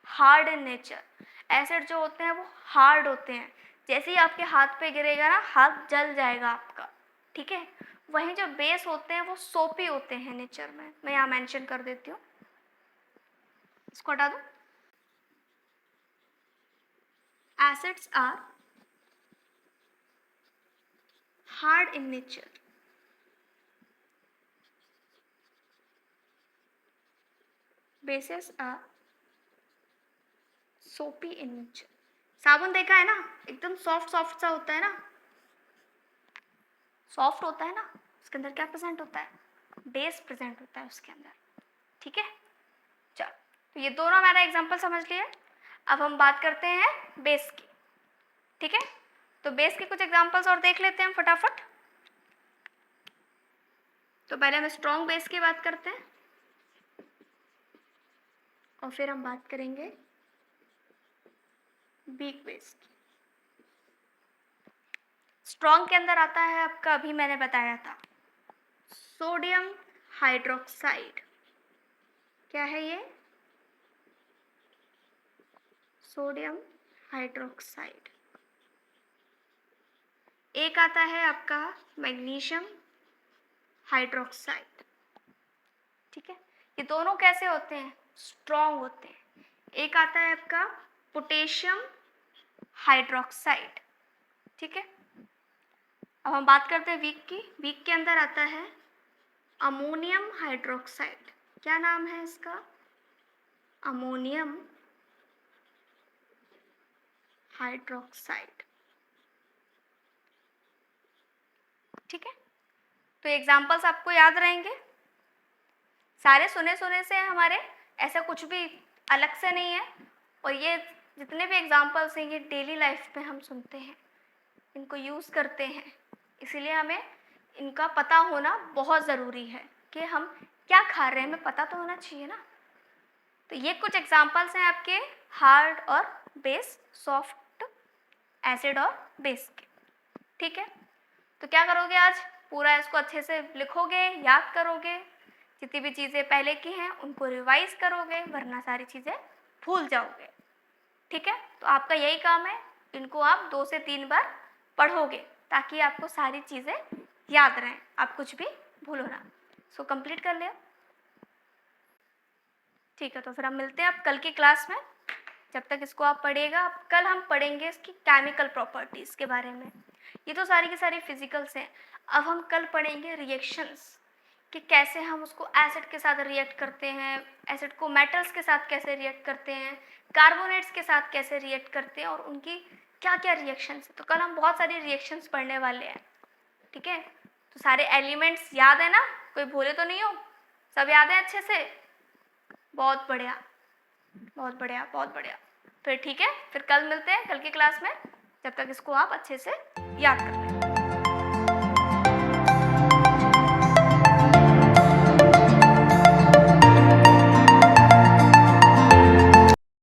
hard in nature. Acid जो होते हैं वो हार्ड होते हैं, जैसे ही आपके हाथ पे गिरेगा ना, हाथ जल जाएगा आपका, ठीक है। वहीं जो बेस होते हैं वो सोपी होते हैं नेचर में। मैं यहाँ मेंशन कर देती हूँ, इसको हटा दूँ। Acids are hard in nature, bases are soapy in nature. साबुन देखा है ना, एकदम सॉफ्ट सॉफ्ट सा होता है ना, सॉफ्ट होता है ना, उसके अंदर क्या प्रेजेंट होता है? बेस प्रेजेंट होता है उसके अंदर, ठीक है। चलो, तो ये दोनों मैंने एग्जांपल समझ लिए। अब हम बात करते हैं बेस की। ठीक है, तो बेस के कुछ एग्जांपल्स और देख लेते हैं हम फटाफट। तो पहले हम स्ट्रॉन्ग बेस की बात करते हैं और फिर हम बात करेंगे वीक बेस की। स्ट्रॉन्ग के अंदर आता है आपका, अभी मैंने बताया था, सोडियम हाइड्रोक्साइड। क्या है ये? Sodium hydroxide. एक आता है आपका मैग्नीशियम हाइड्रोक्साइड। ठीक है, ये दोनों कैसे होते हैं? स्ट्रॉन्ग होते हैं। एक आता है आपका पोटेशियम हाइड्रोक्साइड। ठीक है, अब हम बात करते हैं वीक की। वीक के अंदर आता है अमोनियम हाइड्रोक्साइड। क्या नाम है इसका? Ammonium hydroxide. ठीक है, तो एग्जाम्पल्स आपको याद रहेंगे, सारे सुने सुने से हमारे, ऐसा कुछ भी अलग से नहीं है। और ये जितने भी एग्जाम्पल्स हैं ये डेली लाइफ में हम सुनते हैं, इनको यूज़ करते हैं, इसीलिए हमें इनका पता होना बहुत ज़रूरी है कि हम क्या खा रहे हैं, हमें पता तो होना चाहिए ना। तो ये कुछ एग्जाम्पल्स हैं आपके हार्ड और बेस, सॉफ्ट, एसिड और बेस के। ठीक है, तो क्या करोगे, आज पूरा इसको अच्छे से लिखोगे, याद करोगे, जितनी भी चीज़ें पहले की हैं उनको रिवाइज करोगे, वरना सारी चीज़ें भूल जाओगे। ठीक है, तो आपका यही काम है, इनको आप 2 से 3 बार पढ़ोगे ताकि आपको सारी चीज़ें याद रहें, आप कुछ भी भूलो ना। सो कंप्लीट कर लिया। ठीक है, तो फिर हम मिलते हैं अब कल की क्लास में। जब तक इसको आप पढ़िएगा, कल हम पढ़ेंगे इसकी केमिकल प्रॉपर्टीज़ के बारे में। ये तो सारी की सारी फिजिकल्स हैं। अब हम कल पढ़ेंगे रिएक्शंस, कि कैसे हम उसको एसिड के साथ रिएक्ट करते हैं, एसिड को मेटल्स के साथ कैसे रिएक्ट करते हैं, कार्बोनेट्स के साथ कैसे रिएक्ट करते हैं और उनकी क्या क्या रिएक्शंस हैं। तो कल हम बहुत सारी रिएक्शंस पढ़ने वाले हैं। ठीक है, तो सारे एलिमेंट्स याद है ना? कोई भूले तो नहीं हो? सब याद है अच्छे से? बहुत बढ़िया, बहुत बढ़िया, बहुत बढ़िया। फिर ठीक है, फिर कल मिलते हैं कल की क्लास में। जब तक इसको आप अच्छे से याद कर लें।